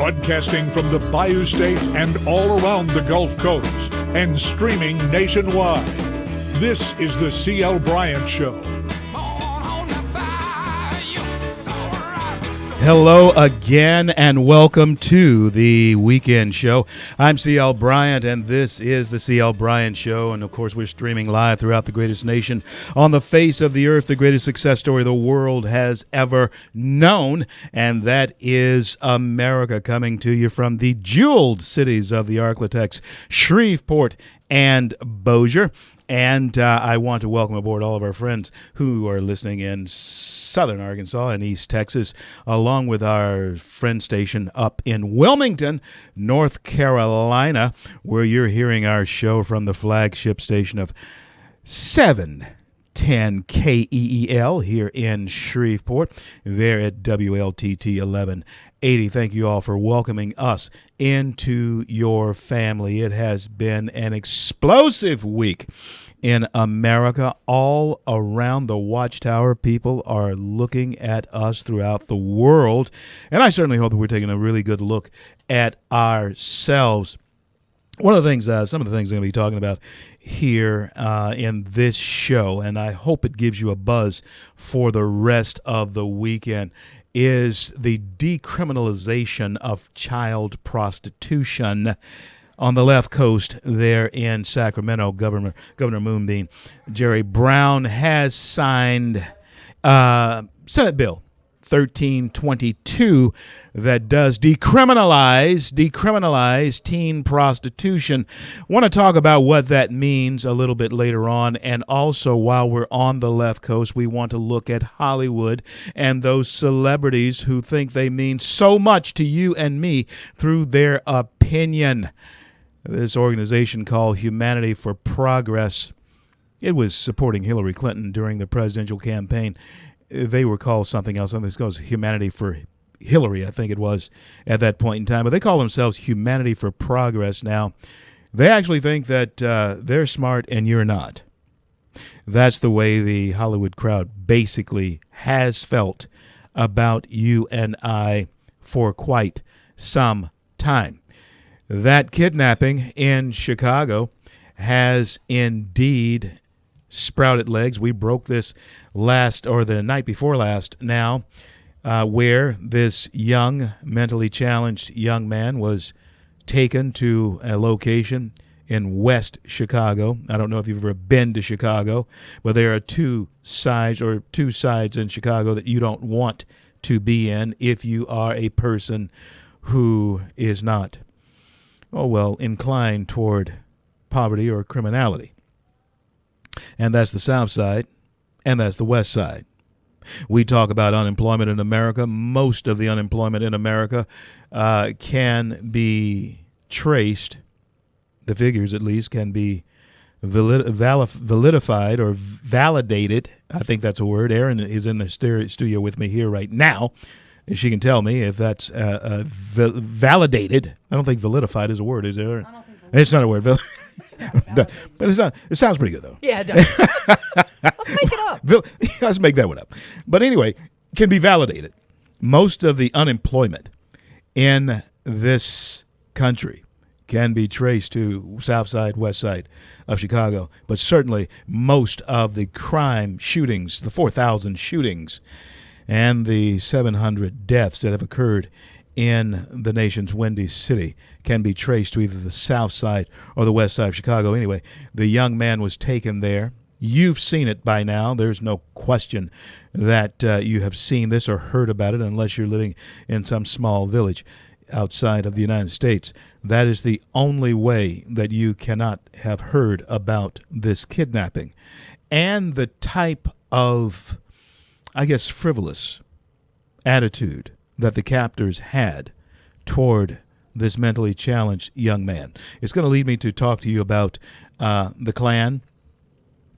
Broadcasting from the Bayou State and all around the Gulf Coast and streaming nationwide. This is the C.L. Bryant Show. Hello again and welcome to the weekend show. I'm C.L. Bryant and this is the C.L. Bryant Show. And of course, we're streaming live throughout the greatest nation on the face of the earth, the greatest success story the world has ever known. And that is America, coming to you from the jeweled cities of the Arklatex, Shreveport and Bossier. And I want to welcome aboard all of our friends who are listening in southern Arkansas and East Texas, along with our friend station up in Wilmington, North Carolina, where you're hearing our show from the flagship station of 710 KEEL here in Shreveport. There at WLTT 1180. Thank you all for welcoming us into your family. It has been an explosive week in America. All around the Watchtower, people are looking at us throughout the world, and I certainly hope that we're taking a really good look at ourselves. One of the things, some of the things I'm going to be talking about here in this show, and I hope it gives you a buzz for the rest of the weekend, is the decriminalization of child prostitution on the left coast there in Sacramento. Governor Moonbeam Jerry Brown has signed Senate Bill 1322 that does decriminalize teen prostitution. I want to talk about what that means a little bit later on, and also while we're on the left coast, we want to look at Hollywood and those celebrities who think they mean so much to you and me through their opinion. This organization called Humanity for Progress, it was supporting Hillary Clinton during the presidential campaign. They were called something else. Something called Humanity for Hillary, I think it was, at that point in time. But they call themselves Humanity for Progress now. They actually think that they're smart and you're not. That's the way the Hollywood crowd basically has felt about you and I for quite some time. That kidnapping in Chicago has indeed sprouted legs. We broke this the night before last now, where this young, mentally challenged young man was taken to a location in West Chicago. I don't know if you've ever been to Chicago, but there are two sides in Chicago that you don't want to be in if you are a person who is not inclined toward poverty or criminality. And that's the South Side, and that's the West Side. We talk about unemployment in America. Most of the unemployment in America can be traced, the figures at least, can be validified or validated. I think that's a word. Erin is in the studio with me here right now. She can tell me if that's validated. I don't think validified is a word, is there? It's not a word. But it's not. It sounds pretty good, though. Yeah, it does. Let's make it up. Let's make that one up. But anyway, can be validated. Most of the unemployment in this country can be traced to South Side, West Side of Chicago. But certainly most of the crime shootings, the 4,000 shootings, and the 700 deaths that have occurred in the nation's Windy City can be traced to either the South Side or the West Side of Chicago. Anyway, the young man was taken there. You've seen it by now. There's no question that you have seen this or heard about it, unless you're living in some small village outside of the United States. That is the only way that you cannot have heard about this kidnapping and the type of, I guess, frivolous attitude that the captors had toward this mentally challenged young man. It's going to lead me to talk to you about the Klan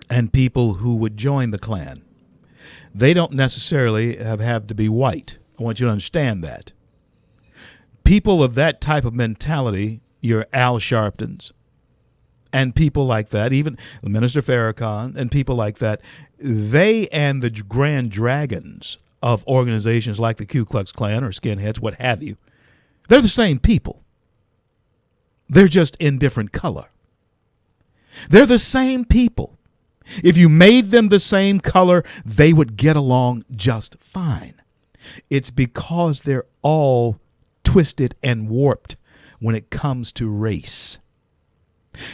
and people who would join the Klan. They don't necessarily have to be white. I want you to understand that. People of that type of mentality, your Al Sharptons, and people like that, even Minister Farrakhan and people like that, they and the grand dragons of organizations like the Ku Klux Klan or skinheads, what have you, They're the same people. They're just in different color. They're the same people. If you made them the same color, they would get along just fine. It's because they're all twisted and warped when it comes to race.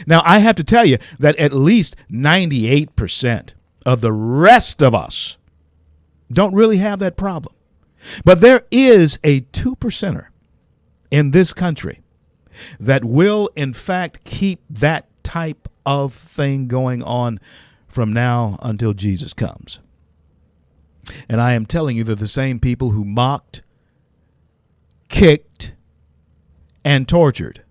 Now, I have to tell you that at least 98% of the rest of us don't really have that problem. But there is a 2%er in this country that will, in fact, keep that type of thing going on from now until Jesus comes. And I am telling you that the same people who mocked, kicked, and tortured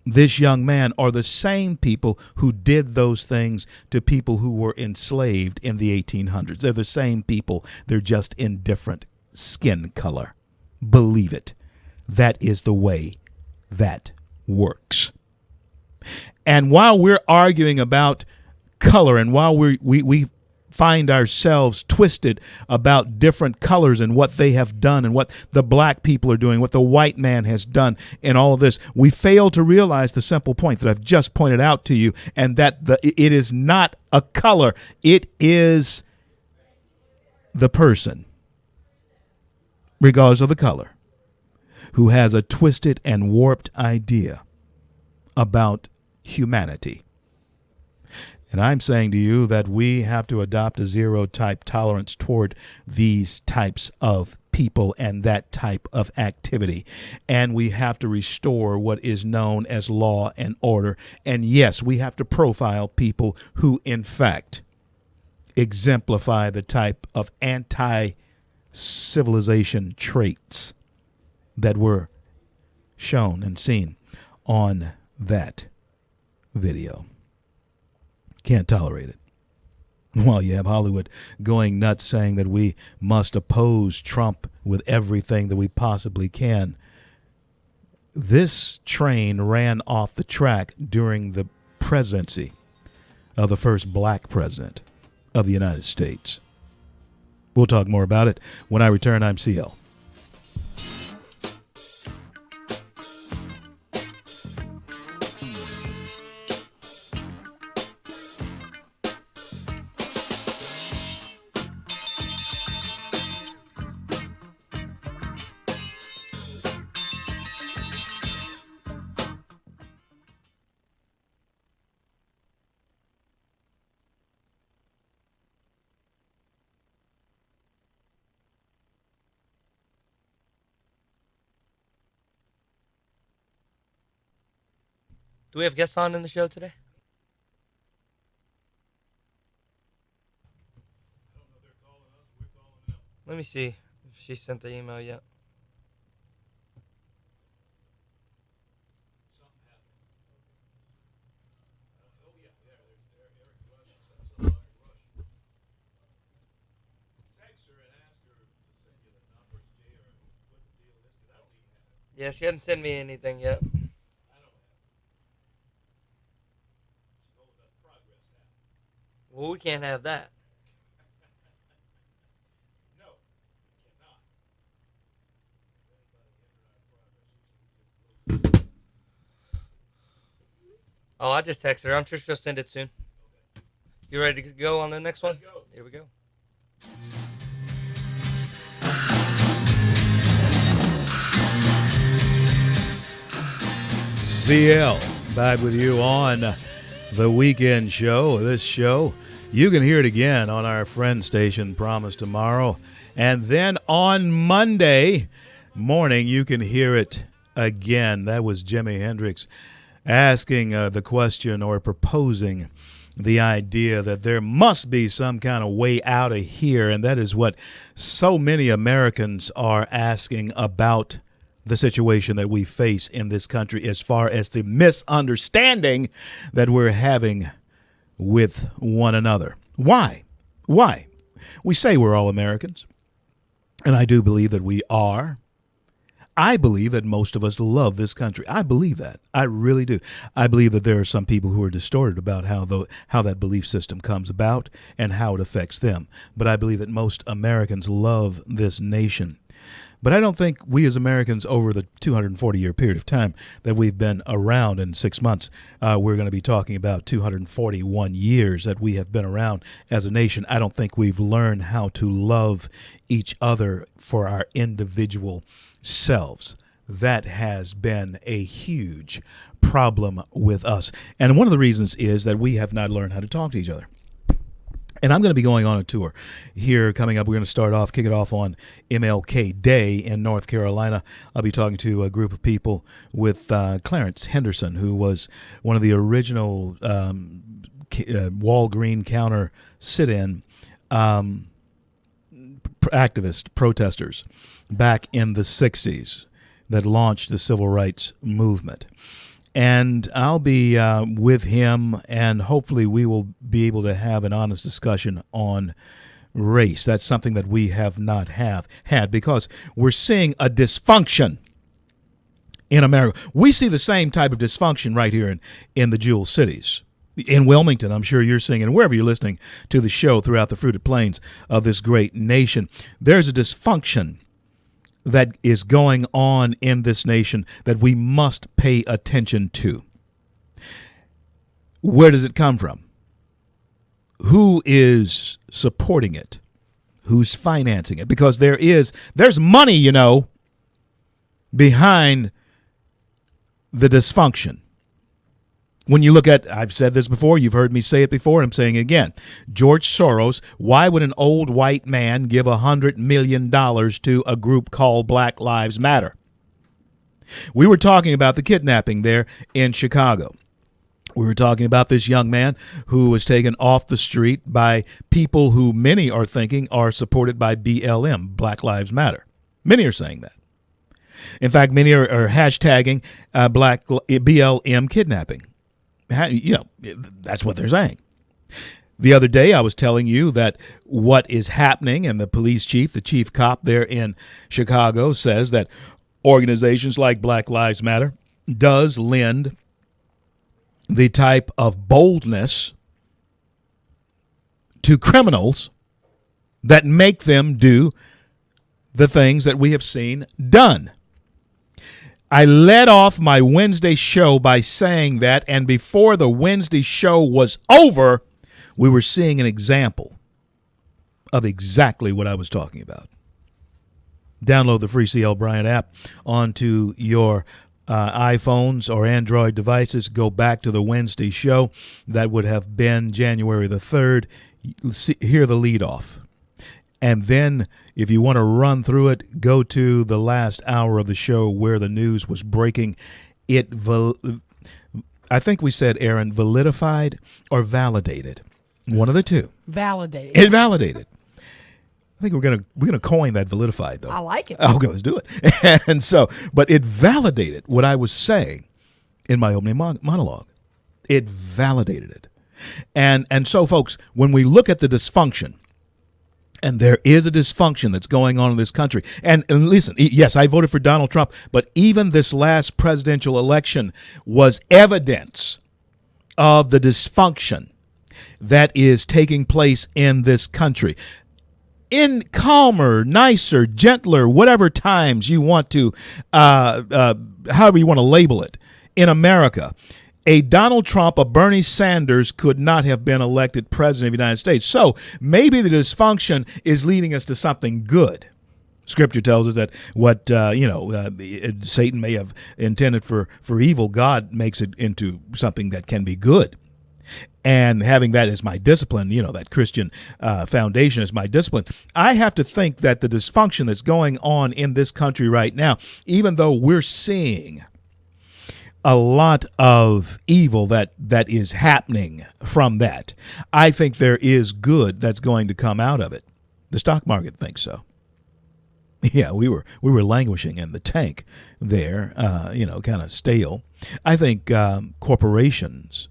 this young man are the same people who did those things to people who were enslaved in the 1800s. They're the same people. They're just in different skin color. Believe it. That is the way that works. And while we're arguing about color, and while we find ourselves twisted about different colors and what they have done and what the black people are doing, what the white man has done in all of this, we fail to realize the simple point that I've just pointed out to you, and that it is not a color. It is the person, regardless of the color, who has a twisted and warped idea about humanity. And I'm saying to you that we have to adopt a zero-type tolerance toward these types of people and that type of activity. And we have to restore what is known as law and order. And yes, we have to profile people who, in fact, exemplify the type of anti-civilization traits that were shown and seen on that video. Can't tolerate it. While you have Hollywood going nuts saying that we must oppose Trump with everything that we possibly can, this train ran off the track during the presidency of the first black president of the United States. We'll talk more about it when I return. I'm CL. Do we have guests on in the show today? Let me see if she sent the email yet. Yeah, she hasn't sent me anything yet. Well, we can't have that. No, we cannot. Oh, I just texted her. I'm sure she'll send it soon. You ready to go on the next one? Let's go. Here we go. CL back with you on the weekend show. This show, you can hear it again on our friend station, Promise Tomorrow. And then on Monday morning, you can hear it again. That was Jimi Hendrix asking the question, or proposing the idea, that there must be some kind of way out of here. And that is what so many Americans are asking about the situation that we face in this country, as far as the misunderstanding that we're having with one another. Why? Why? We say we're all Americans, and I do believe that we are. I believe that most of us love this country. I believe that. I really do. I believe that there are some people who are distorted about how that belief system comes about and how it affects them. But I believe that most Americans love this nation. But I don't think we as Americans, over the 240-year period of time that we've been around, in 6 months, we're going to be talking about 241 years that we have been around as a nation. I don't think we've learned how to love each other for our individual selves. That has been a huge problem with us. And one of the reasons is that we have not learned how to talk to each other. And I'm going to be going on a tour here coming up. We're going to kick it off on MLK Day in North Carolina. I'll be talking to a group of people with Clarence Henderson, who was one of the original Walgreen counter sit-in protesters back in the 60s that launched the civil rights movement. And I'll be with him, and hopefully we will be able to have an honest discussion on race. That's something that we have not had because we're seeing a dysfunction in America. We see the same type of dysfunction right here in the Jewel cities. In Wilmington, I'm sure you're seeing it, and wherever you're listening to the show throughout the fruited plains of this great nation, there's a dysfunction that is going on in this nation that we must pay attention to. Where does it come from? Who is supporting it? Who's financing it? Because there's money, behind the dysfunction. When you look at, I've said this before, you've heard me say it before, I'm saying it again. George Soros, why would an old white man give $100 million to a group called Black Lives Matter? We were talking about the kidnapping there in Chicago. We were talking about this young man who was taken off the street by people who many are thinking are supported by BLM, Black Lives Matter. Many are saying that. In fact, many are hashtagging Black BLM kidnapping. That's what they're saying. The other day, I was telling you that what is happening, and the police chief, the chief cop there in Chicago, says that organizations like Black Lives Matter does lend the type of boldness to criminals that make them do the things that we have seen done. I led off my Wednesday show by saying that, and before the Wednesday show was over, we were seeing an example of exactly what I was talking about. Download the free CL Bryant app onto your iPhones or Android devices. Go back to the Wednesday show. That would have been January the 3rd. Hear the lead off. And then if you want to run through it, go to the last hour of the show where the news was breaking. I think we said, Aaron, validified or validated. One of the two. Validated. It validated. I think we're gonna coin that validified, though. I like it. Okay, let's do it. And so, but it validated what I was saying in my opening monologue. It validated it. And so, folks, when we look at the dysfunction, and there is a dysfunction that's going on in this country. And listen, yes, I voted for Donald Trump, but even this last presidential election was evidence of the dysfunction that is taking place in this country. In calmer, nicer, gentler, whatever times you want to, however you want to label it, in America, a Donald Trump, a Bernie Sanders could not have been elected president of the United States. So maybe the dysfunction is leading us to something good. Scripture tells us that what Satan may have intended for evil, God makes it into something that can be good. And having that as my discipline, that Christian foundation as my discipline, I have to think that the dysfunction that's going on in this country right now, even though we're seeing a lot of evil that is happening from that, I think there is good that's going to come out of it. The stock market thinks so. Yeah, we were languishing in the tank there, kind of stale. I think corporations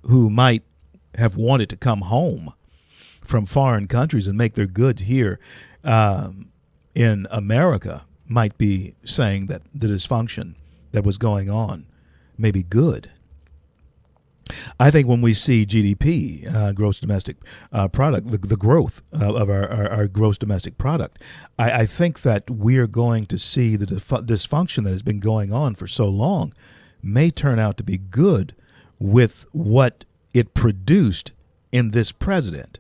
who might have wanted to come home from foreign countries and make their goods here in America might be saying that the dysfunction that was going on may be good. I think when we see GDP, gross domestic product, the growth of our gross domestic product, I think that we are going to see the dysfunction that has been going on for so long may turn out to be good with what it produced in this president.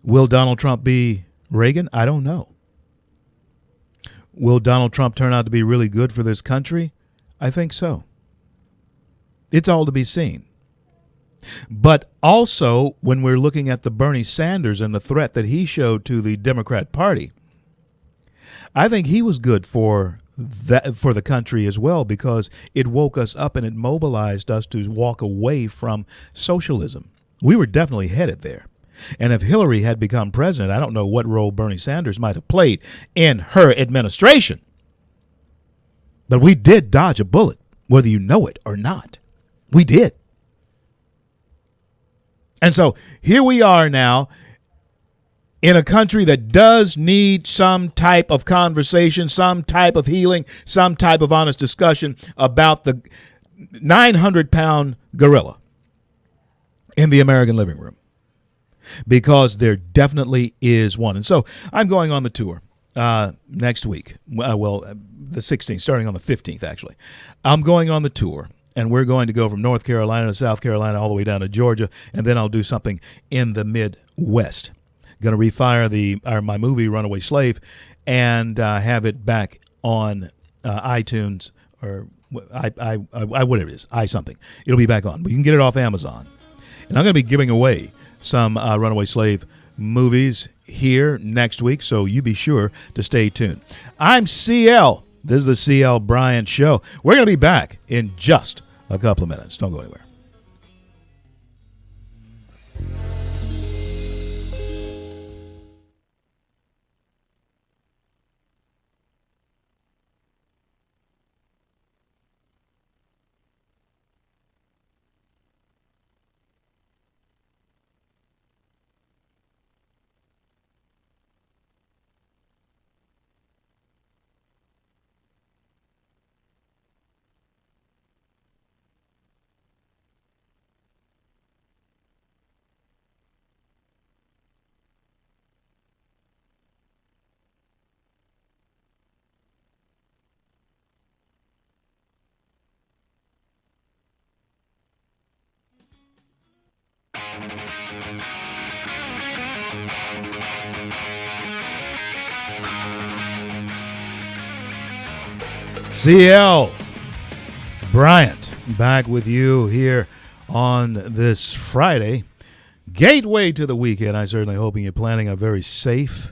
Will Donald Trump be Reagan? I don't know. Will Donald Trump turn out to be really good for this country? I think so. It's all to be seen. But also, when we're looking at the Bernie Sanders and the threat that he showed to the Democrat Party, I think he was good for the country as well, because it woke us up and it mobilized us to walk away from socialism. We were definitely headed there. And if Hillary had become president, I don't know what role Bernie Sanders might have played in her administration. But we did dodge a bullet, whether you know it or not. We did. And so here we are now in a country that does need some type of conversation, some type of healing, some type of honest discussion about the 900-pound gorilla in the American living room. Because there definitely is one. And so I'm going on the tour next week. The 16th, starting on the 15th, actually. I'm going on the tour. And we're going to go from North Carolina to South Carolina all the way down to Georgia, and then I'll do something in the Midwest. Going to refire my movie Runaway Slave and have it back on iTunes or whatever it is, something. It'll be back on, but you can get it off Amazon. And I'm going to be giving away some Runaway Slave movies here next week, so you be sure to stay tuned. I'm CL. This is the CL Bryant Show. We're going to be back in just a couple of minutes. Don't go anywhere. CL Bryant back with you here on this Friday, gateway to the weekend. I certainly hoping you're planning a very safe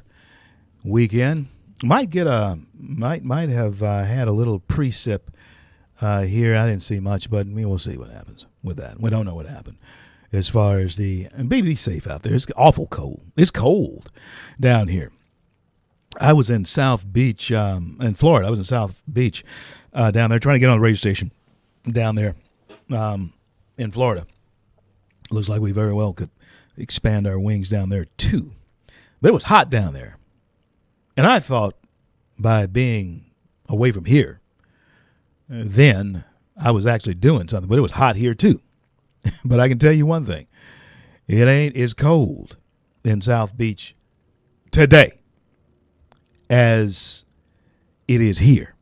weekend. Might have had a little precip here. I didn't see much, but we'll see what happens with that. We don't know what happened as far as and be safe out there. It's awful cold. It's cold down here. I was in South Beach, in Florida. I was in South Beach down there trying to get on the radio station down there in Florida. Looks like we very well could expand our wings down there too. But it was hot down there. And I thought by being away from here, then I was actually doing something. But it was hot here too. But I can tell you one thing. It ain't as cold in South Beach today as it is here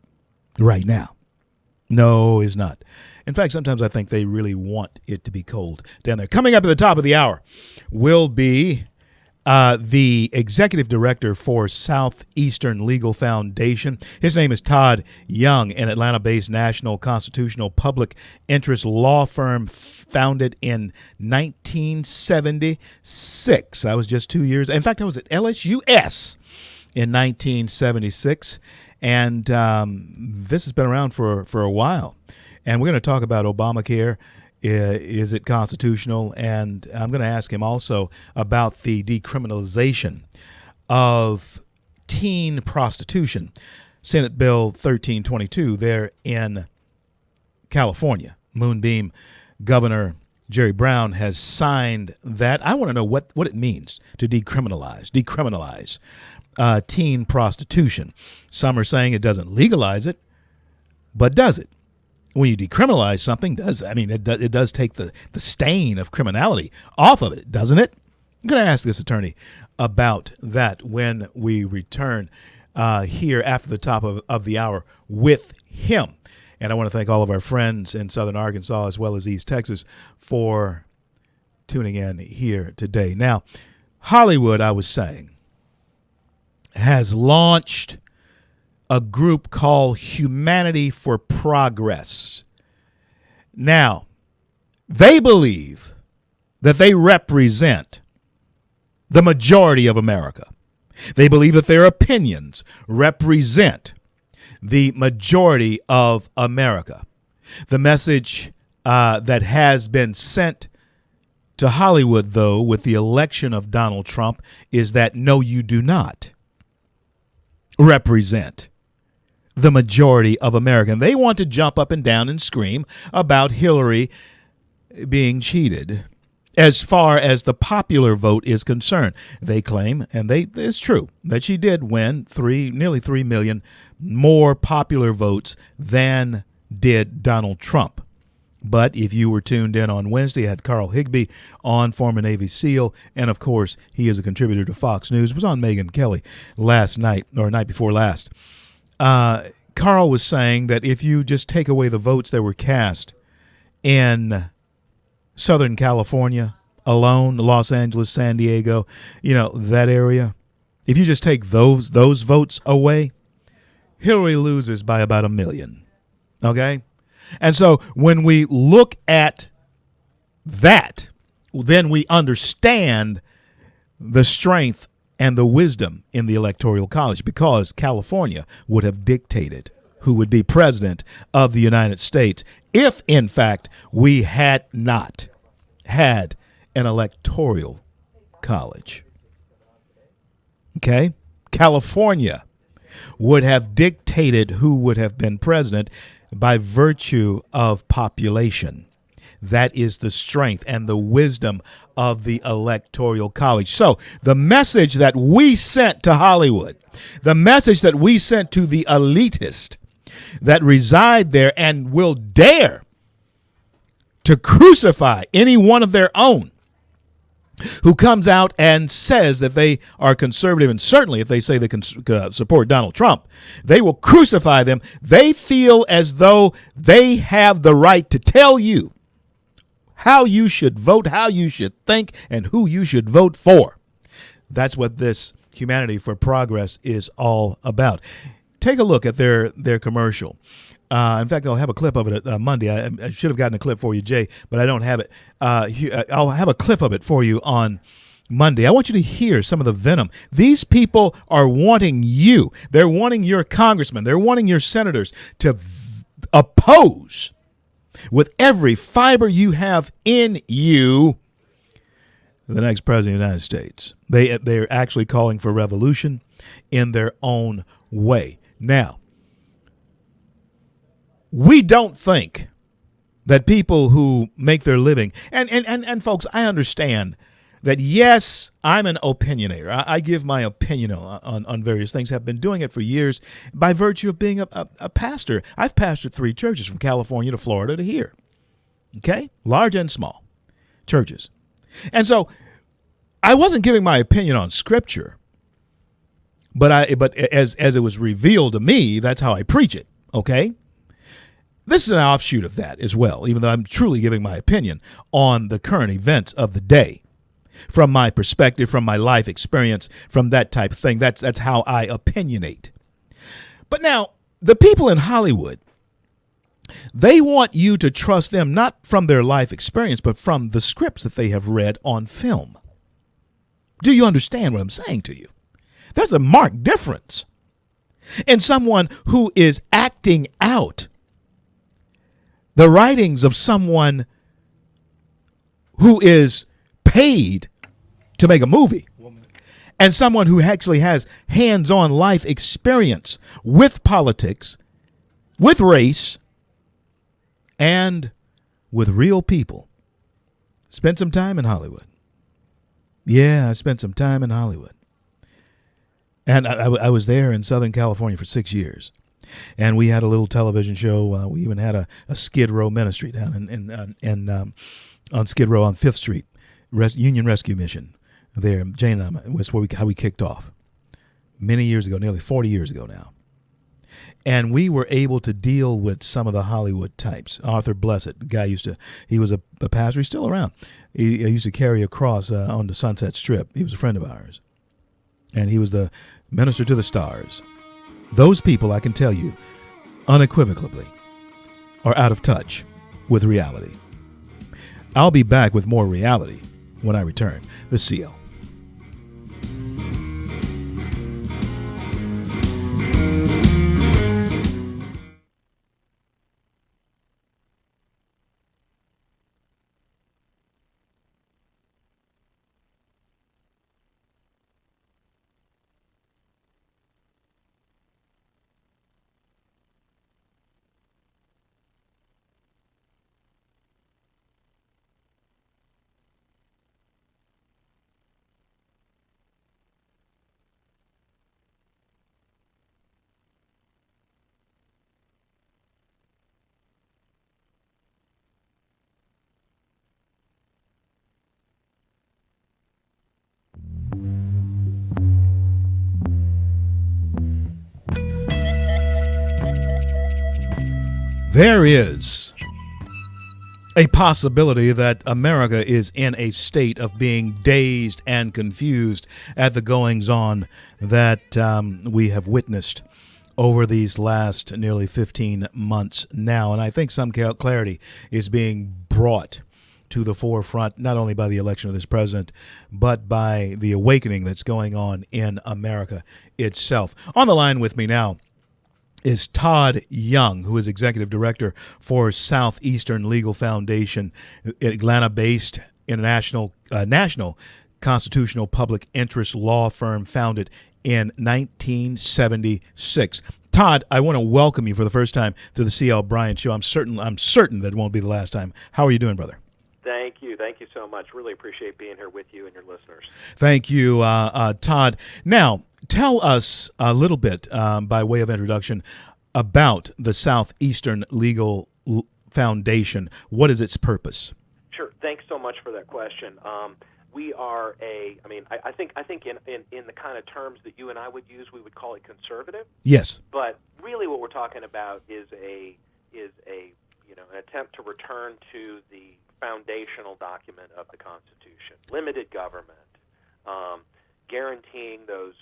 right now. No, it's not. In fact, sometimes I think they really want it to be cold down there. Coming up at the top of the hour will be the executive director for Southeastern Legal Foundation. His name is Todd Young, an Atlanta-based national constitutional public interest law firm founded in 1976. I was just 2 years. In fact, I was at LSUS in 1976, and this has been around for a while. And we're going to talk about Obamacare. Is it constitutional? And I'm going to ask him also about the decriminalization of teen prostitution, Senate Bill 1322 there in California. Moonbeam Governor Jerry Brown has signed that. I want to know what it means to decriminalize teen prostitution. Some are saying it doesn't legalize it, but does it? when you decriminalize something, it does take the stain of criminality off of it, doesn't it? I'm going to ask this attorney about that when we return here after the top of the hour with him. And I want to thank all of our friends in Southern Arkansas as well as East Texas for tuning in here today. Now, Hollywood, I was saying, has launched a group called Humanity for Progress. Now, they believe that they represent the majority of America. They believe that their opinions represent the majority of America. The message that has been sent to Hollywood, though, with the election of Donald Trump is that no, you do not represent the majority of America. And they want to jump up and down and scream about Hillary being cheated as far as the popular vote is concerned. They claim, and it's true, that she did win nearly 3 million more popular votes than did Donald Trump. But if you were tuned in on Wednesday, I had Carl Higbee on, former Navy SEAL, and of course, he is a contributor to Fox News. Was on Megyn Kelly last night, or night before last. Carl was saying that if you just take away the votes that were cast in Southern California alone, Los Angeles, San Diego, that area, if you just take those votes away, Hillary loses by about 1 million. Okay? And so when we look at that, then we understand the strength and the wisdom in the Electoral College, because California would have dictated who would be president of the United States if, in fact, we had not had an Electoral College. Okay? California would have dictated who would have been president by virtue of population. That is the strength and the wisdom of the Electoral College. So the message that we sent to Hollywood, the message that we sent to the elitists that reside there and will dare to crucify any one of their own who comes out and says that they are conservative, and certainly if they say they can support Donald Trump, they will crucify them. They feel as though they have the right to tell you how you should vote, how you should think, and who you should vote for. That's what this Humanity for Progress is all about. Take a look at their commercial. In fact, I'll have a clip of it Monday. I should have gotten a clip for you, Jay, but I don't have it. I'll have a clip of it for you on Monday. I want you to hear some of the venom. These people are wanting you. They're wanting your congressmen. They're wanting your senators to oppose with every fiber you have in you the next president of the United States. They're actually calling for revolution in their own way. Now, we don't think that people who make their living, and folks, I understand that, yes, I'm an opinionator. I give my opinion on various things, have been doing it for years by virtue of being a pastor. I've pastored 3 churches from California to Florida to here, okay? Large and small churches. And so I wasn't giving my opinion on Scripture, but as it was revealed to me, that's how I preach it, okay? This is an offshoot of that as well, even though I'm truly giving my opinion on the current events of the day. From my perspective, from my life experience, from that type of thing. That's how I opinionate. But now, the people in Hollywood, they want you to trust them not from their life experience, but from the scripts that they have read on film. Do you understand what I'm saying to you? There's a marked difference in someone who is acting out the writings of someone who is paid to make a movie, and someone who actually has hands-on life experience with politics, with race, and with real people. Spent some time in Hollywood. Yeah, I spent some time in Hollywood. And I was there in Southern California for 6 years. And we had a little television show. We even had a Skid Row ministry down on Skid Row on 5th Street, Union Rescue Mission. There, Jane and I, was how we kicked off many years ago, nearly 40 years ago now. And we were able to deal with some of the Hollywood types. Arthur Blessed, the guy he was a pastor. He's still around. He used to carry a cross on the Sunset Strip. He was a friend of ours. And he was the minister to the stars. Those people, I can tell you, unequivocally, are out of touch with reality. I'll be back with more reality when I return. The CL. There is a possibility that America is in a state of being dazed and confused at the goings-on that we have witnessed over these last nearly 15 months now. And I think some clarity is being brought to the forefront, not only by the election of this president, but by the awakening that's going on in America itself. On the line with me now is Todd Young, who is executive director for Southeastern Legal Foundation, Atlanta-based international national constitutional public interest law firm founded in 1976. Todd, I want to welcome you for the first time to the CL Bryant Show. I'm certain that it won't be the last time. How are you doing, brother? Thank you. Thank you so much. Really appreciate being here with you and your listeners. Thank you, Todd. Now, tell us a little bit, by way of introduction, about the Southeastern Legal Foundation. What is its purpose? Sure. Thanks so much for that question. We are I think in the kind of terms that you and I would use, we would call it conservative. Yes. But really, what we're talking about is an attempt to return to the foundational document of the Constitution, limited government, guaranteeing those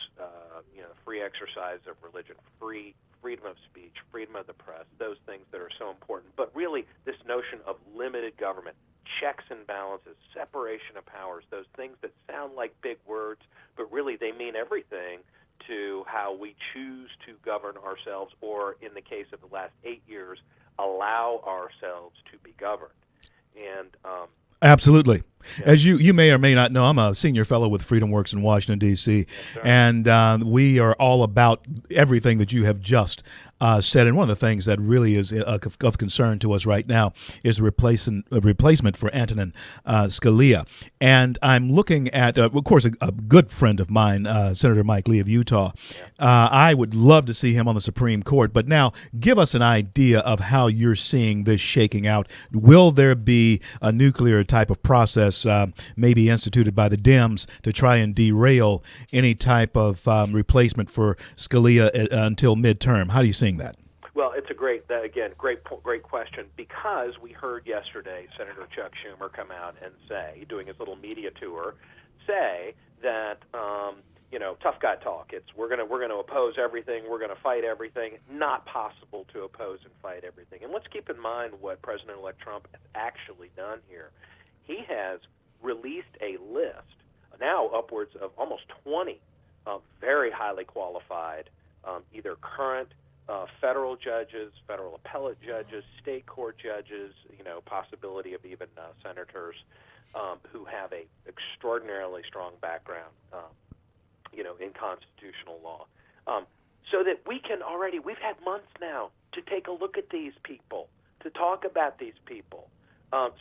free exercise of religion, freedom of speech, freedom of the press, those things that are so important. But really, this notion of limited government, checks and balances, separation of powers, those things that sound like big words, but really they mean everything to how we choose to govern ourselves, or in the case of the last 8 years, allow ourselves to be governed. And absolutely. Yeah. As you may or may not know, I'm a senior fellow with Freedom Works in Washington, D.C., yes, and we are all about everything that you have just said. And one of the things that really is of concern to us right now is a replacement for Antonin Scalia. And I'm looking at, of course, a good friend of mine, Senator Mike Lee of Utah. Yeah. I would love to see him on the Supreme Court. But now, give us an idea of how you're seeing this shaking out. Will there be a nuclear type of process maybe instituted by the Dems to try and derail any type of replacement for Scalia until midterm? How are you seeing that? Well, it's a great question, because we heard yesterday Senator Chuck Schumer come out and say, doing his little media tour, say that tough guy talk. It's we're going to oppose everything, we're going to fight everything. Not possible to oppose and fight everything. And let's keep in mind what President-elect Trump has actually done here. He has released a list, now upwards of almost 20 very highly qualified, either current federal judges, federal appellate judges, state court judges, possibility of even senators who have a extraordinarily strong background, in constitutional law. So that we've had months now to take a look at these people, to talk about these people.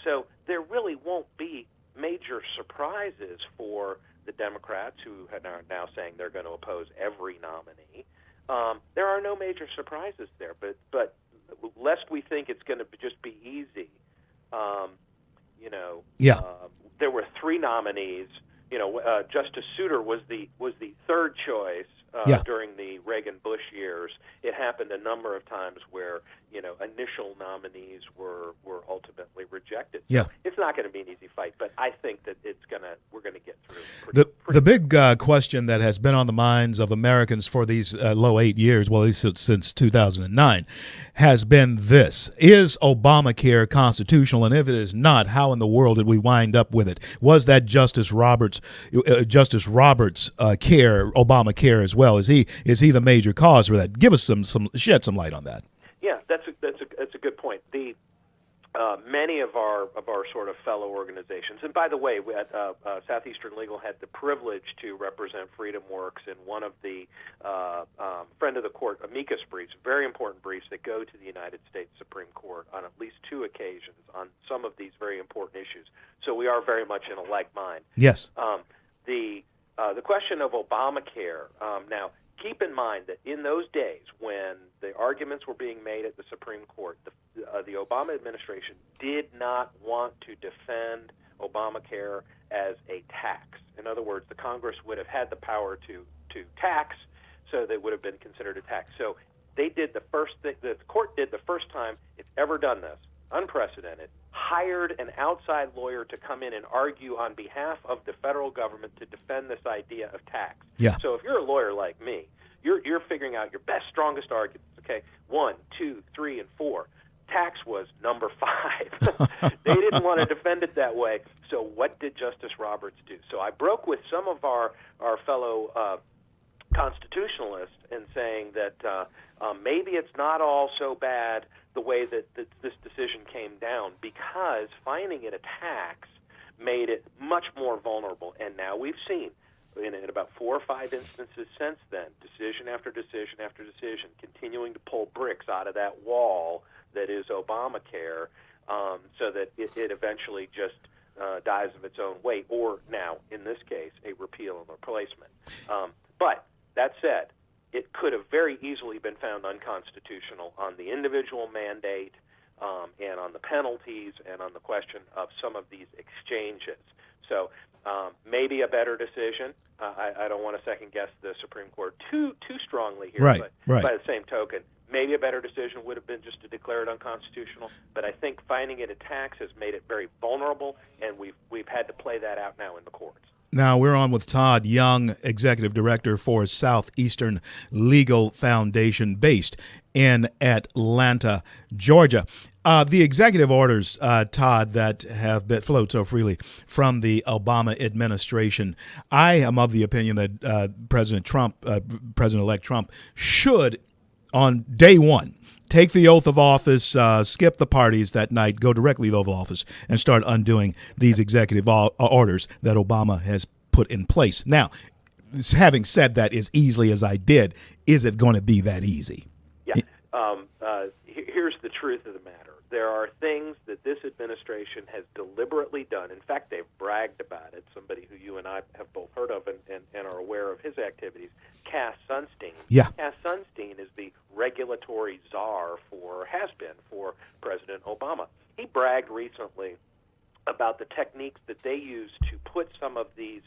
So there really won't be major surprises for the Democrats, who are now saying they're going to oppose every nominee. There are no major surprises there, but lest we think it's going to just be easy, Yeah. there were three nominees. Justice Souter was the third choice during the Reagan-Bush years. It happened a number of times where initial nominees were ultimately rejected. So Yeah. it's not going to be an easy fight, but I think that we're going to get through. The big question that has been on the minds of Americans for these low 8 years, well, at least since 2009, has been this: is Obamacare constitutional? And if it is not, how in the world did we wind up with it? Was that Justice Roberts' care, Obamacare as well? Is he the major cause for that? Give us shed some light on that. Yeah, that's a good point. The many of our sort of fellow organizations, and by the way, we at Southeastern Legal had the privilege to represent Freedom Works in one of the friend of the court amicus briefs, very important briefs that go to the United States Supreme Court on at least two occasions on some of these very important issues. So we are very much in a like mind. Yes. The question of Obamacare. Now, keep in mind that in those days when the arguments were being made at the Supreme Court, the Obama administration did not want to defend Obamacare as a tax. In other words, the Congress would have had the power to tax, so that would have been considered a tax. So they did the first thing, the court did the first time it's ever done this, unprecedented, hired an outside lawyer to come in and argue on behalf of the federal government to defend this idea of tax. Yeah. So if you're a lawyer like me, you're figuring out your best, strongest arguments. Okay, 1, 2, 3, and 4. Tax was number 5. They didn't want to defend it that way. So what did Justice Roberts do? So I broke with some of our fellow constitutionalists in saying that maybe it's not all so bad the way that this decision came down, because finding it a tax made it much more vulnerable. And now we've seen in about 4 or 5 instances since then, decision after decision after decision, continuing to pull bricks out of that wall that is Obamacare, so that it eventually just dies of its own weight, or now, in this case, a repeal and replacement. But that said, it could have very easily been found unconstitutional on the individual mandate, and on the penalties, and on the question of some of these exchanges. So maybe a better decision. I don't want to second-guess the Supreme Court too strongly here, Right, but right. by the same token, maybe a better decision would have been just to declare it unconstitutional. But I think finding it a tax has made it very vulnerable, and we've had to play that out now in the courts. Now we're on with Todd Young, Executive Director for Southeastern Legal Foundation, based in Atlanta, Georgia. The executive orders, Todd, that have been flowed so freely from the Obama administration, I am of the opinion that President-elect Trump should, on day one, take the oath of office, skip the parties that night, go directly to the Oval Office, and start undoing these executive orders that Obama has put in place. Now, having said that as easily as I did, is it going to be that easy? Yeah. Here's the truth of the matter. There are things that this administration has deliberately done. In fact, they've bragged about it. Somebody who you and I have both heard of and are aware of his activities, Cass Sunstein. Yeah. Cass Sunstein is the regulatory czar has been for President Obama. He bragged recently about the techniques that they use to put some of these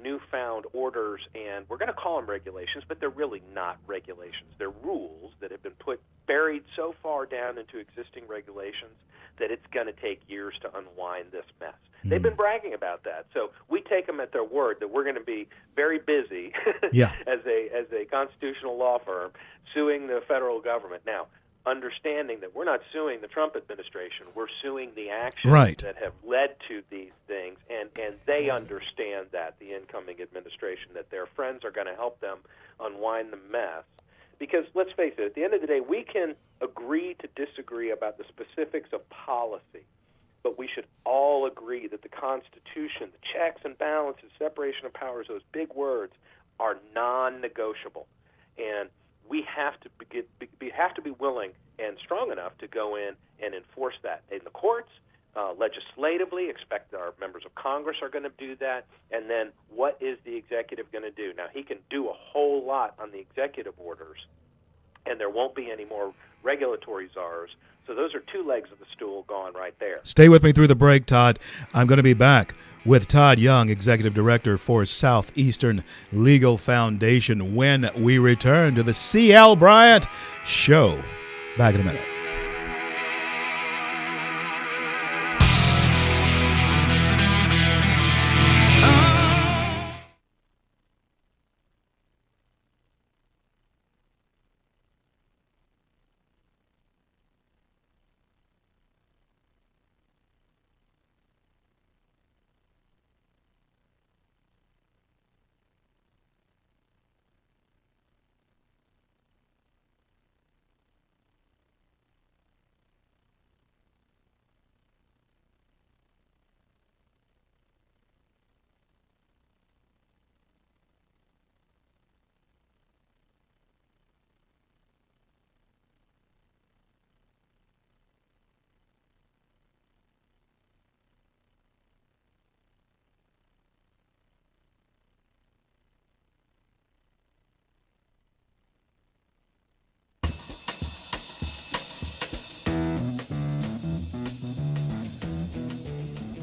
newfound orders, and we're going to call them regulations, but they're really not regulations. They're rules that have been buried so far down into existing regulations that it's going to take years to unwind this mess. They've been bragging about that, so we take them at their word that we're going to be very busy as a constitutional law firm suing the federal government. Now, understanding that we're not suing the Trump administration, we're suing the actions that have led to these things, and they understand that, the incoming administration, that their friends are going to help them unwind the mess. Because let's face it, at the end of the day, we can agree to disagree about the specifics of policy, but we should all agree that the Constitution, the checks and balances, separation of powers, those big words, are non-negotiable. And we have to be willing and strong enough to go in and enforce that in the courts, legislatively, expect our members of Congress are going to do that, and then what is the executive going to do? Now, he can do a whole lot on the executive orders, and there won't be any more regulatory czars. So those are two legs of the stool gone right there. Stay with me through the break, Todd. I'm going to be back with Todd Young, Executive Director for Southeastern Legal Foundation, when we return to the C.L. Bryant Show. Back in a minute.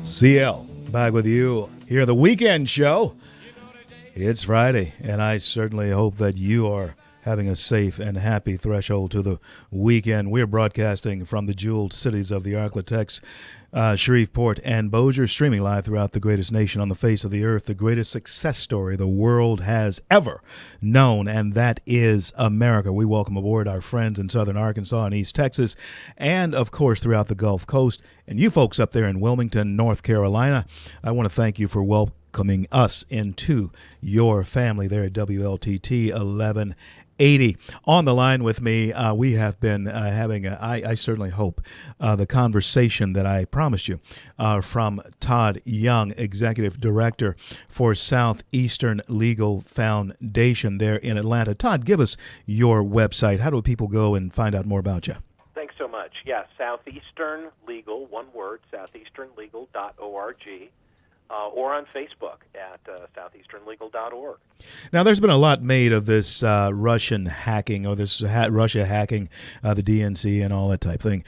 CL, back with you here, the weekend show. It's Friday, and I certainly hope that you are having a safe and happy threshold to the weekend. We're broadcasting from the jeweled cities of the Arklatex, Shreveport, and Bossier, streaming live throughout the greatest nation on the face of the earth, the greatest success story the world has ever known, and that is America. We welcome aboard our friends in southern Arkansas and East Texas, and, of course, throughout the Gulf Coast. And you folks up there in Wilmington, North Carolina, I want to thank you for welcoming us into your family there at WLTT 1180. On the line with me, we have been having, I certainly hope, the conversation that I promised you from Todd Young, Executive Director for Southeastern Legal Foundation there in Atlanta. Todd, give us your website. How do people go and find out more about you? Thanks so much. Yeah, Southeastern Legal, one word, southeasternlegal.org. Or on Facebook at southeasternlegal.org. Now, there's been a lot made of this Russian hacking, or this Russia hacking the DNC and all that type thing.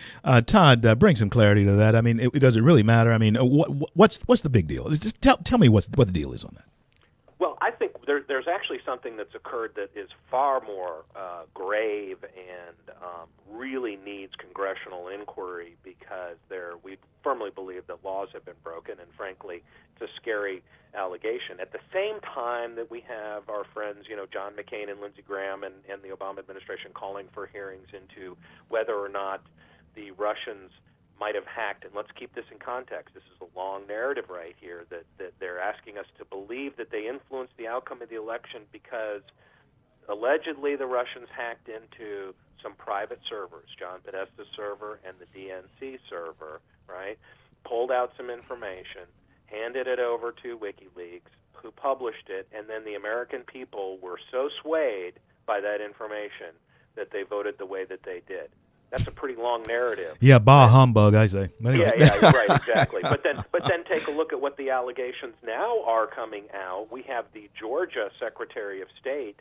Todd, bring some clarity to that. I mean, does it really matter? I mean, what's the big deal? Just tell me what the deal is on that. Well, I think there's actually something that's occurred that is far more grave and really needs congressional inquiry, because we firmly believe that laws have been broken, and frankly, it's a scary allegation. At the same time that we have our friends, John McCain and Lindsey Graham and the Obama administration calling for hearings into whether or not the Russians might have hacked, and let's keep this in context. This is a long narrative right here that they're asking us to believe that they influenced the outcome of the election because allegedly the Russians hacked into some private servers, John Podesta's server and the DNC server, right? Pulled out some information, handed it over to WikiLeaks, who published it, and then the American people were so swayed by that information that they voted the way that they did. That's a pretty long narrative. Yeah, bah humbug, I say. Anyway. Yeah, right, exactly. But then take a look at what the allegations now are coming out. We have the Georgia Secretary of State,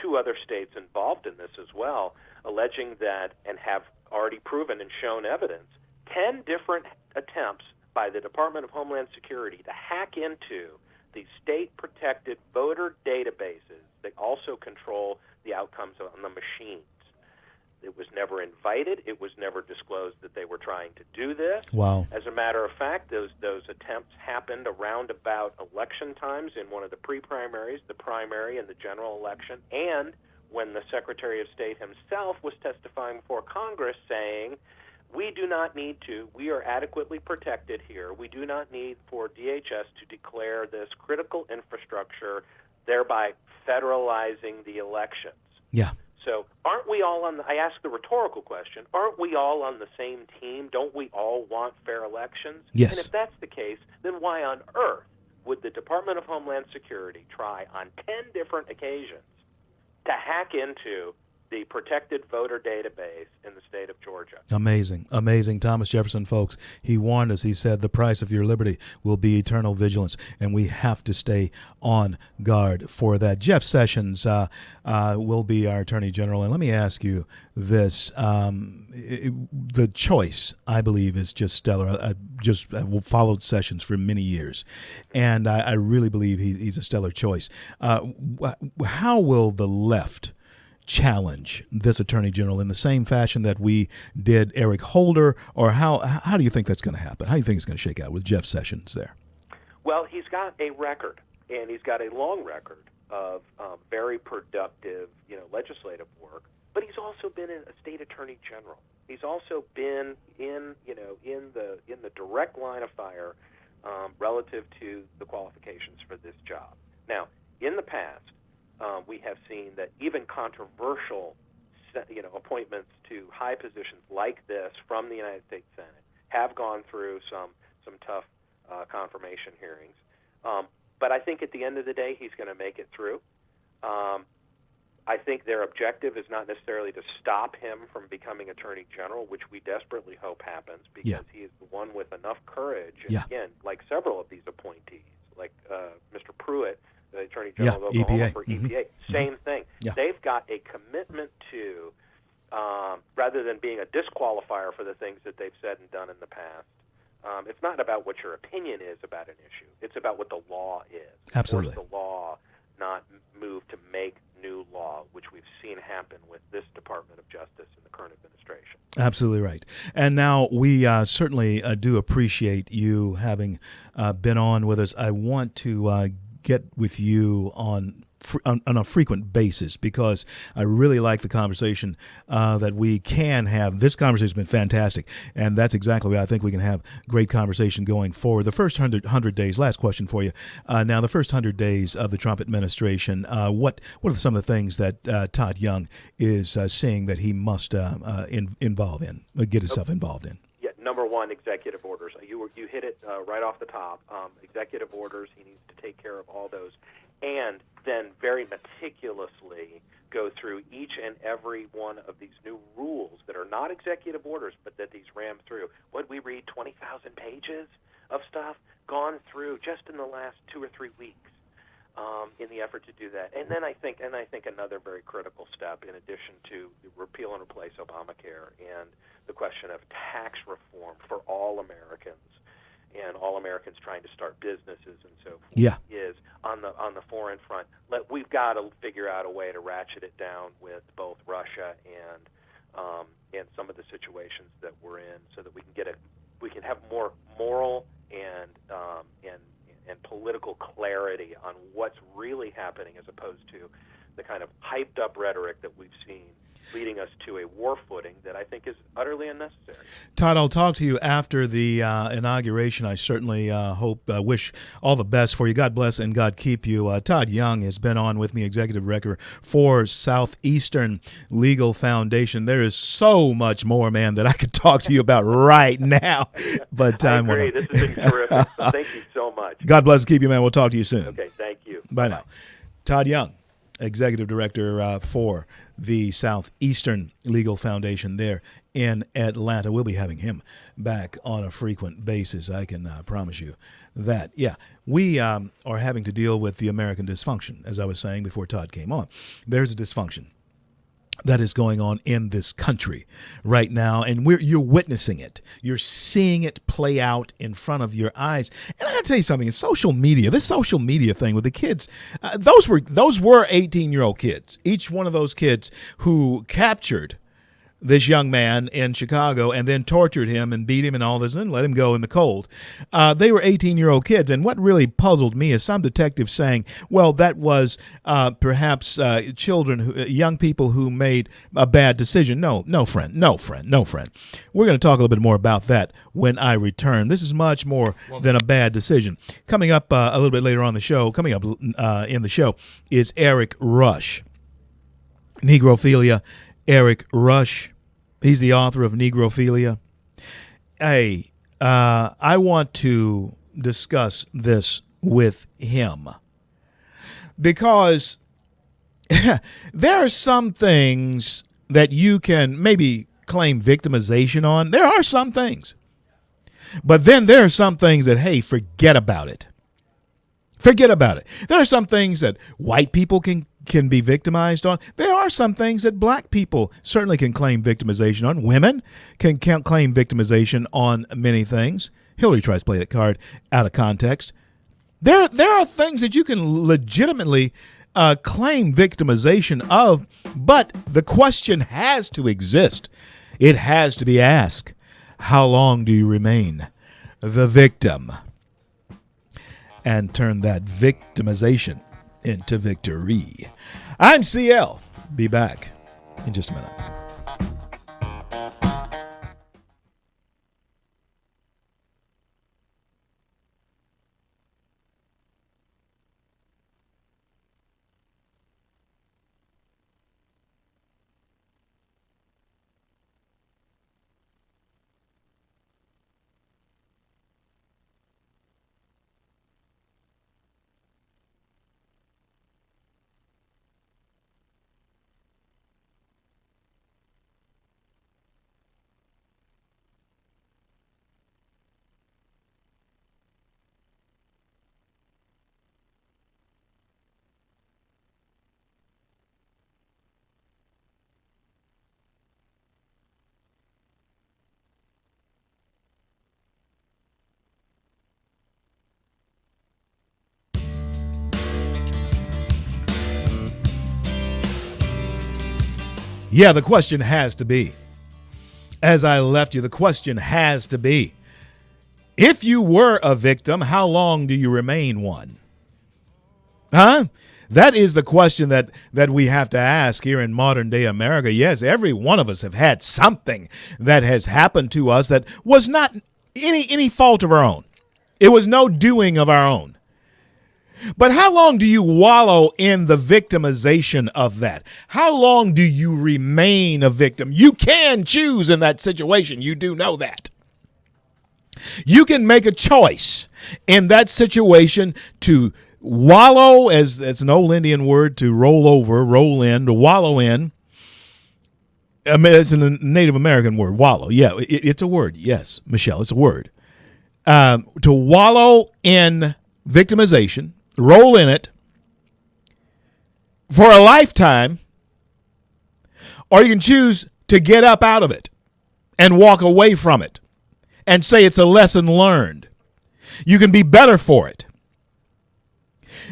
two other states involved in this as well, alleging that, and have already proven and shown evidence, 10 different attempts by the Department of Homeland Security to hack into the state-protected voter databases that also control the outcomes on the machines. It was never invited. It was never disclosed that they were trying to do this. Wow. As a matter of fact, those attempts happened around about election times in one of the pre-primaries, the primary, and the general election, and when the Secretary of State himself was testifying before Congress saying, we do not need to, we are adequately protected here. We do not need for DHS to declare this critical infrastructure, thereby federalizing the elections. Yeah. So aren't we all I ask the rhetorical question, aren't we all on the same team? Don't we all want fair elections? Yes. And if that's the case, then why on earth would the Department of Homeland Security try on 10 different occasions to hack into the protected voter database in the state of Georgia. Amazing, amazing. Thomas Jefferson, folks, he warned us. He said, the price of your liberty will be eternal vigilance, and we have to stay on guard for that. Jeff Sessions will be our Attorney General, and let me ask you this. The choice, I believe, is just stellar. I followed Sessions for many years, and I really believe he's a stellar choice. How will the left challenge this Attorney General in the same fashion that we did Eric Holder, or how do you think that's going to happen? How do you think it's going to shake out with Jeff Sessions there? Well, he's got a record, and he's got a long record of very productive, legislative work. But he's also been a state attorney general. He's also been in the direct line of fire relative to the qualifications for this job. Now, in the past, we have seen that even controversial, appointments to high positions like this from the United States Senate have gone through some tough confirmation hearings. But I think at the end of the day, he's going to make it through. I think their objective is not necessarily to stop him from becoming Attorney General, which we desperately hope happens, because he is the one with enough courage. And again, like several of these appointees, like Mr. Pruitt, the Attorney General of Oklahoma for EPA, same thing. They've got a commitment to, rather than being a disqualifier for the things that they've said and done in the past, it's not about what your opinion is about an issue. It's about what the law is. Absolutely. Force the law, not move to make new law, which we've seen happen with this Department of Justice in the current administration. Absolutely right. And now we certainly do appreciate you having been on with us. I want to get with you on a frequent basis, because I really like the conversation that we can have. This conversation has been fantastic, and that's exactly why I think we can have great conversation going forward. The first 100 days, last question for you. Now, the first 100 days of the Trump administration, what are some of the things that Todd Young is seeing that he must involve in, get himself involved in? Yeah, number one, executive orders. You hit it right off the top. Executive orders, he needs to take care of all those. And then very meticulously go through each and every one of these new rules that are not executive orders, but that these ram through. What we read, 20,000 pages of stuff gone through just in the last 2 or 3 weeks in the effort to do that. And then I think another very critical step, in addition to repeal and replace Obamacare and the question of tax reform for all Americans, and all Americans trying to start businesses and so forth, is on the foreign front. We've got to figure out a way to ratchet it down with both Russia and some of the situations that we're in, so that we can have more moral and political clarity on what's really happening, as opposed to the kind of hyped up rhetoric that we've seen leading us to a war footing that I think is utterly unnecessary. Todd, I'll talk to you after the inauguration. I certainly wish all the best for you. God bless and God keep you. Todd Young has been on with me, Executive Director for Southeastern Legal Foundation. There is so much more, man, that I could talk to you about right now. But I agree. This has been terrific. Thank you so much. God bless and keep you, man. We'll talk to you soon. Okay, thank you. Bye now. Todd Young, Executive Director for the Southeastern Legal Foundation there in Atlanta. We'll be having him back on a frequent basis. I can promise you that. Yeah, we are having to deal with the American dysfunction, as I was saying before Todd came on. There's a dysfunction that is going on in this country right now, and you're witnessing it. You're seeing it play out in front of your eyes. And I got to tell you something, in social media, this social media thing with the kids, those were 18-year-old kids. Each one of those kids who captured this young man in Chicago and then tortured him and beat him and all this and let him go in the cold. They were 18-year-old kids. And what really puzzled me is some detectives saying, well, that was perhaps children, young people who made a bad decision. No, friend. We're going to talk a little bit more about that when I return. This is much more than a bad decision. Coming up a little bit later on the show, in the show is Eric Rush. Negrophilia. Eric Rush, he's the author of Negrophilia. Hey, I want to discuss this with him because there are some things that you can maybe claim victimization on. There are some things. But then there are some things that, hey, forget about it. Forget about it. There are some things that white people can be victimized on. There are some things that black people certainly can claim victimization on. Women can claim victimization on many things. Hillary tries to play that card out of context. There are things that you can legitimately claim victimization of, but the question has to exist. It has to be asked. How long do you remain the victim? And turn that victimization into victory. I'm CL. Be back in just a minute. Yeah, the question has to be, as I left you, the question has to be, if you were a victim, how long do you remain one? Huh? That is the question that we have to ask here in modern day America. Yes, every one of us have had something that has happened to us that was not any fault of our own. It was no doing of our own. But how long do you wallow in the victimization of that? How long do you remain a victim? You can choose in that situation. You do know that. You can make a choice in that situation to wallow, as an old Indian word, to roll over, roll in, to wallow in. I mean, it's a Native American word, wallow. Yeah, it's a word. Yes, Michelle, it's a word. To wallow in victimization, roll in it for a lifetime, or you can choose to get up out of it and walk away from it and say it's a lesson learned. You can be better for it.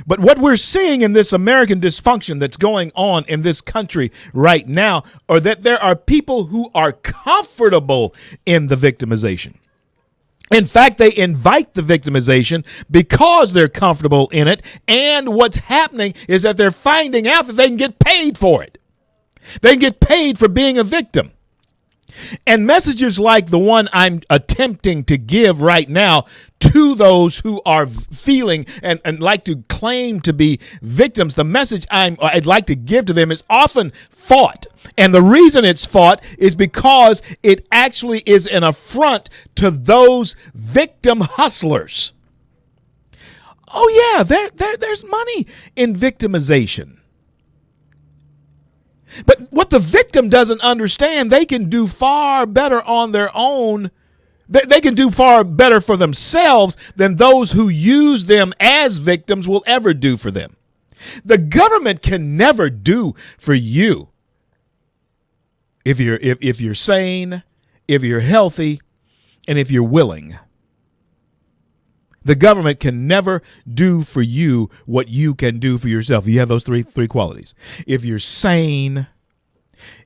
But what we're seeing in this American dysfunction that's going on in this country right now are that there are people who are comfortable in the victimization. In fact, they invite the victimization because they're comfortable in it. And what's happening is that they're finding out that they can get paid for it. They can get paid for being a victim. And messages like the one I'm attempting to give right now to those who are feeling and like to claim to be victims, the message I'd like to give to them is often fought. And the reason it's fought is because it actually is an affront to those victim hustlers. Oh, yeah, there's money in victimization. But what the victim doesn't understand, they can do far better on their own. They can do far better for themselves than those who use them as victims will ever do for them. The government can never do for you if you're sane, if you're healthy, and if you're willing. The government can never do for you what you can do for yourself. You have those three qualities. If you're sane,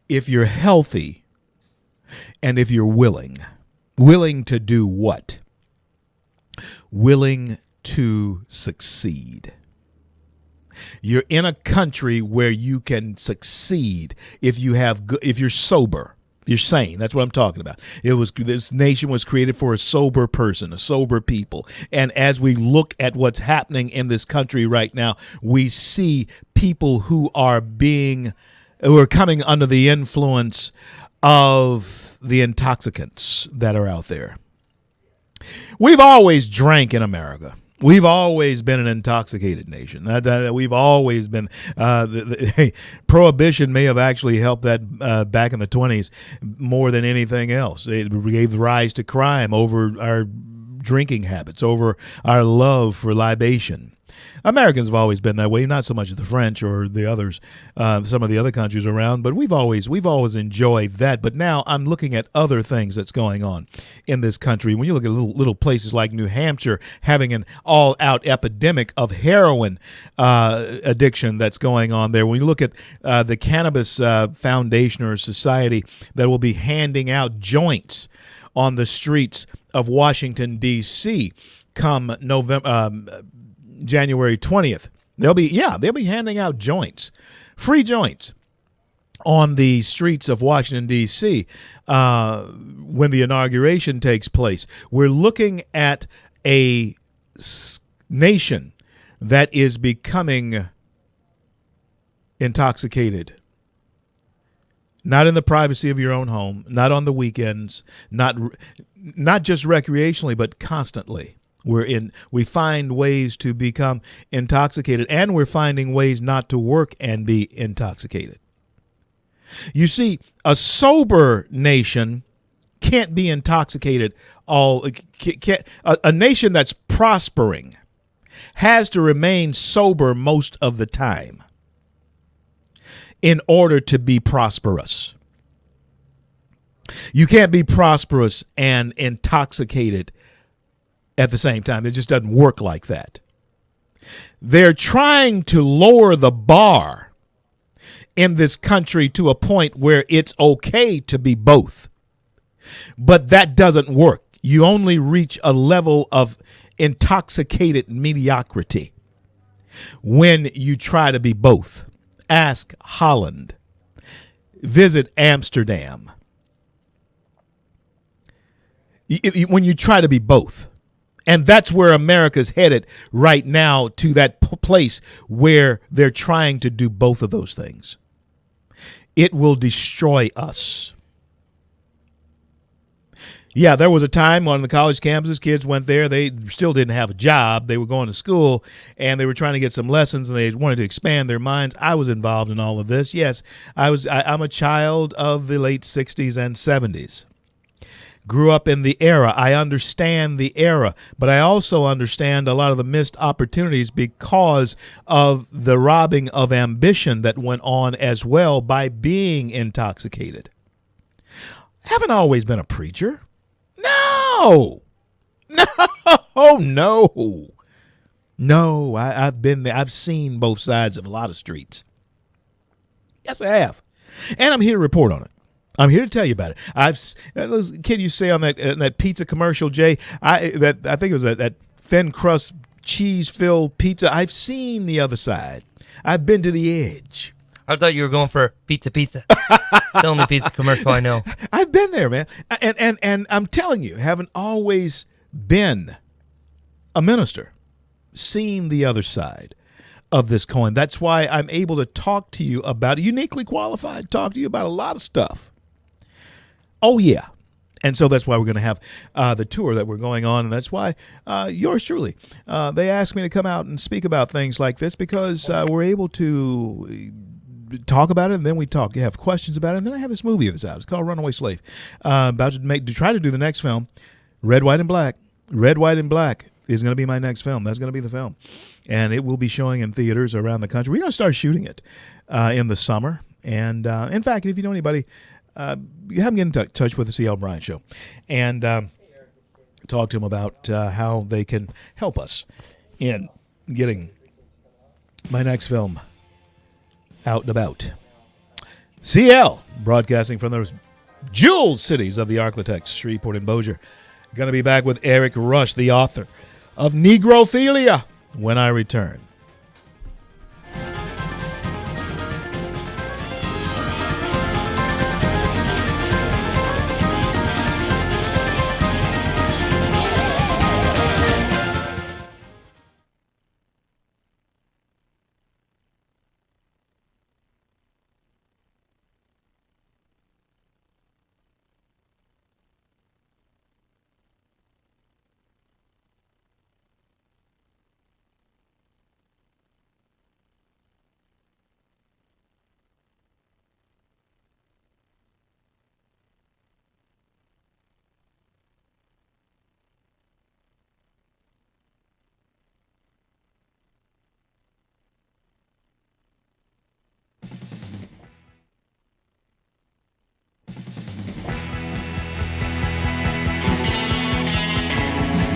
if you're healthy, and if you're willing. Willing to do what? Willing to succeed. You're in a country where you can succeed if you're sober. You're sane. That's what I'm talking about. This nation was created for a sober person, a sober people. And as we look at what's happening in this country right now, we see people who are coming under the influence of the intoxicants that are out there. We've always drank in America. We've always been an intoxicated nation. We've always been. Prohibition may have actually helped that back in the 20s more than anything else. It gave rise to crime over our drinking habits, over our love for libation. Americans have always been that way, not so much as the French or the others, some of the other countries around, but we've always enjoyed that. But now I'm looking at other things that's going on in this country. When you look at little places like New Hampshire having an all-out epidemic of heroin addiction that's going on there. When you look at the Cannabis Foundation or Society that will be handing out joints on the streets of Washington, D.C. come January 20th. They'll be handing out joints, free joints on the streets of Washington, D.C. When the inauguration takes place. We're looking at a nation that is becoming intoxicated. Not in the privacy of your own home, not on the weekends, not just recreationally, but constantly. We find ways to become intoxicated, and we're finding ways not to work and be intoxicated. You see, a sober nation can't be intoxicated a nation that's prospering has to remain sober most of the time in order to be prosperous. You can't be prosperous and intoxicated at the same time. It just doesn't work like that. They're trying to lower the bar in this country to a point where it's okay to be both. But that doesn't work. You only reach a level of intoxicated mediocrity when you try to be both. Ask Holland. Visit Amsterdam. When you try to be both. And that's where America's headed right now, to that place where they're trying to do both of those things. It will destroy us. Yeah, there was a time on the college campuses, kids went there. They still didn't have a job. They were going to school, and they were trying to get some lessons, and they wanted to expand their minds. I was involved in all of this. Yes, I'm a child of the late 60s and 70s. Grew up in the era. I understand the era, but I also understand a lot of the missed opportunities because of the robbing of ambition that went on as well by being intoxicated. Haven't always been a preacher. No, I've been there. I've seen both sides of a lot of streets. Yes, I have. And I'm here to report on it. I'm here to tell you about it. Kid, you say on that pizza commercial, Jay, I think it was that thin crust cheese filled pizza. I've seen the other side. I've been to the edge. I thought you were going for pizza. The only pizza commercial I know. I've been there, man. And I'm telling you, haven't always been a minister, seen the other side of this coin. That's why I'm able to talk to you about it, uniquely qualified, talk to you about a lot of stuff. Oh, yeah. And so that's why we're going to have the tour that we're going on. And that's why yours truly, they asked me to come out and speak about things like this because we're able to talk about it. And then we have questions about it. And then I have this movie that's out. It's called Runaway Slave. About to try to do the next film, Red, White, and Black. Red, White, and Black is going to be my next film. That's going to be the film. And it will be showing in theaters around the country. We're going to start shooting it in the summer. And in fact, if you know anybody, you have them get in touch with the CL Bryant Show and talk to them about how they can help us in getting my next film out and about. CL, broadcasting from the jeweled cities of the Arklatex, Shreveport and Bossier. Going to be back with Eric Rush, the author of Negrophilia, when I return.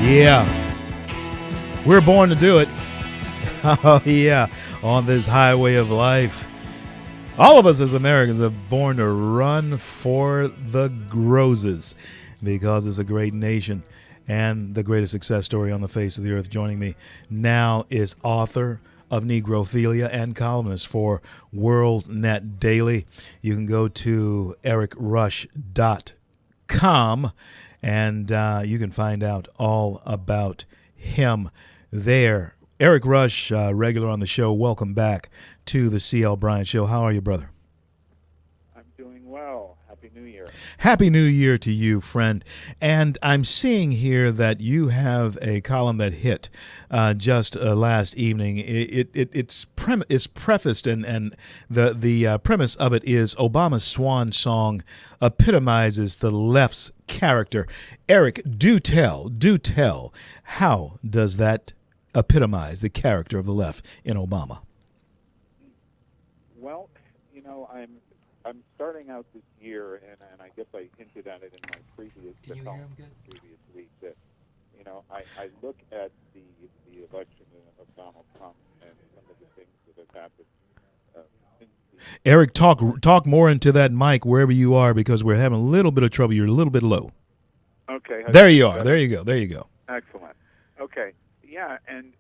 Yeah, we're born to do it. Oh, yeah, on this highway of life. All of us as Americans are born to run for the Groses because it's a great nation and the greatest success story on the face of the earth. Joining me now is author of Negrophilia and columnist for WorldNet Daily. You can go to ericrush.com and you can find out all about him there. Eric Rush, regular on the show, welcome back to the C.L. Bryant Show. How are you, brother? I'm doing well. Happy New Year. Happy New Year to you, friend. And I'm seeing here that you have a column that hit just last evening. It's prefaced, and the premise of it is Obama's swan song epitomizes the left's character. Eric, do tell, how does that epitomize the character of the left in Obama? Well, I'm starting out this year, and I guess I hinted at it in my previous week that I look at the election of Donald Trump and some of the things that have happened since the Eric, talk more into that mic wherever you are because we're having a little bit of trouble. You're a little bit low. Okay. There you are. There you go. Excellent. Okay. Yeah, and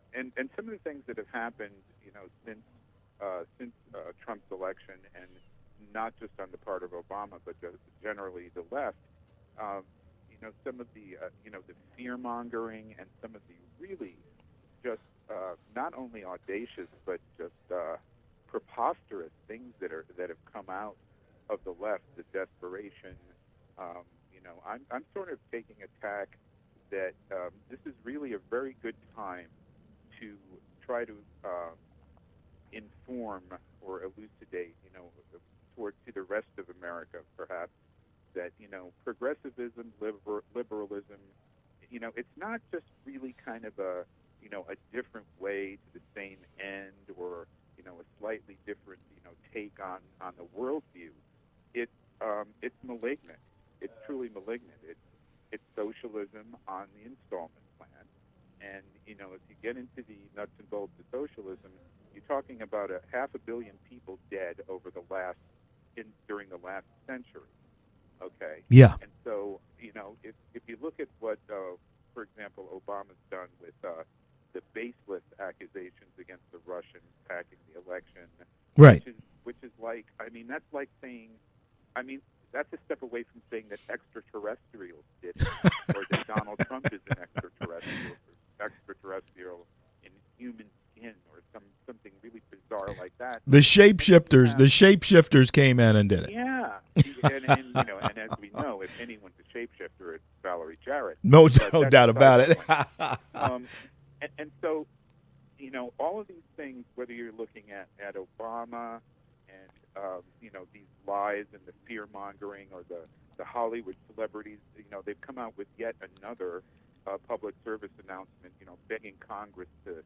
some of the things that have happened, since Trump's election, and not just on the part of Obama, but generally the left, some of the the fear mongering and some of the really just not only audacious but just preposterous things that have come out of the left, the desperation. I'm sort of taking a tack that this is really a very good time to try to inform or elucidate, to the rest of America, perhaps, that, progressivism, liberalism, it's not just really kind of a different way to the same end or, a slightly different, take on the worldview. It's malignant. It's truly malignant. It's socialism on the installment plan. And, if you get into the nuts and bolts of socialism, you're talking about 500 million people dead over during the last century. Okay? Yeah. And so, if you look at what, for example, Obama's done with the baseless accusations against the Russians hacking the election, Right. Which is like, that's like saying, that's a step away from saying that extraterrestrials did it, or that Donald Trump is an extraterrestrial in human skin, or something really bizarre like that. The shapeshifters came in and did it. Yeah, and as we know, if anyone's a shapeshifter, it's Valerie Jarrett. No But doubt about it. And so, all of these things, whether you're looking at Obama and these lies and the fear mongering, or the Hollywood celebrities, they've come out with yet another public service announcement, begging Congress to.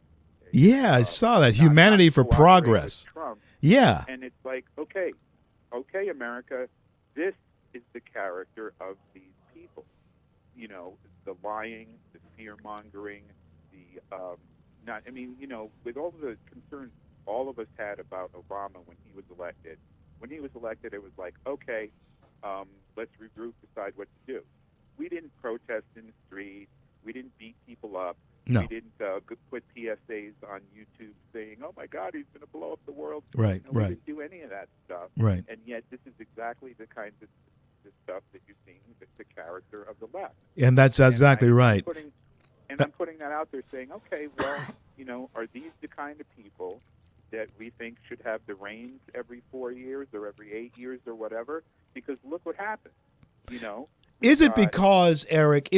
Yeah, I saw that. Humanity for Progress. Trump. Yeah. And it's like, okay, America, this is the character of these people. The lying, the fear mongering, with all the concerns all of us had about Obama when he was elected. When he was elected, it was like, okay, let's regroup, decide what to do. We didn't protest in the street. We didn't beat people up. No. We didn't put PSAs on YouTube saying, "Oh my God, he's going to blow up the world." Right, We right. didn't do any of that stuff. Right. And yet, this is exactly the kind of the stuff that you're seeing, the character of the left. And that's exactly right. I'm putting that out there, saying, okay, well, are these the kind of people that we think should have the reins every 4 years or every 8 years or whatever? Because look what happened. Is it because, Eric,